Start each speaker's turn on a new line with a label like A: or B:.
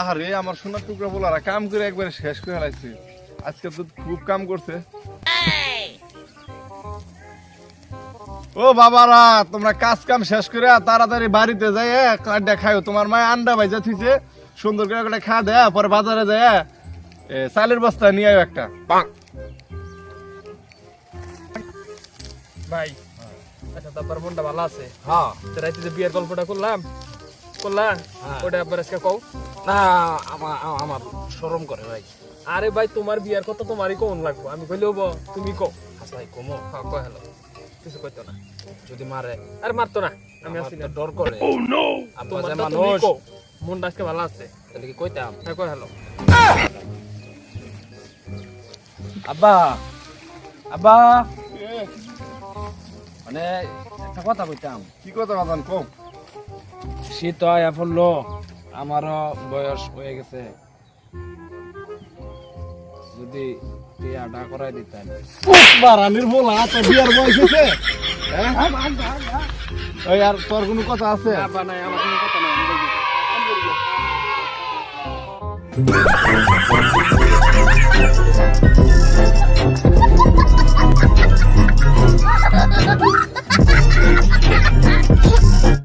A: আরে আমার সোনার টুকরা বলারা কাম করে একবারে শেষ করে ফেলাইছে। আজকে তো খুব কাম করছে। ও বাবারা, তোমরা কাজ কাম শেষ করে তাড়াতাড়ি বাড়িতে যাই কাঠটা খাও। তোমার মায় আন্ডা ভাইজা থুইছে, সুন্দর করে একটা খা দেয়, পরে বাজারে যায় চালের বস্তা নিয়ে আয় একটা।
B: ভাই আচ্ছা, তারপর মনটা ভালো আছে?
C: হ্যাঁ
B: রাইতে যে বিয়ের গল্পটা করলাম ওটা আবার আজকে কও।
C: না আমার শরম করে ভাই।
B: আরে ভাই, তোমার বিয়ার কথা তোমারই কোন লাগবো, আমি কইলে হবো? তুমি কও।
C: আচ্ছা ভাই কমো।
B: হ্যাঁ কয় হলো, কিছু কইতো না।
C: যদি মারে
B: আরে মারতো না, আমি
C: আমার
B: আসি
C: তো
B: না।
C: ডর করে। আব্বা
B: তোমার
C: যে
B: তো তুমি
C: মানুষ,
B: কও, মনটা আজকে ভালো আছে?
C: তাহলে কি কইতাম?
B: হ্যাঁ কয় হলো।
C: আব্বা আব্বা মানে একটা কথা কইতাম।
A: কি কথা বাজান কও?
C: শীত আয়া পড়লো, আমারও বয়স হয়ে গেছে, যদি বিয়াটা করাই দিতেন।
A: বারানির বলা তো বিয়ার বয়স হয়েছে। ওই আর তোর কোনো কথা আছে?
B: আব্বা নাই, আমার কোনো কথা নাই, আমি বলবো।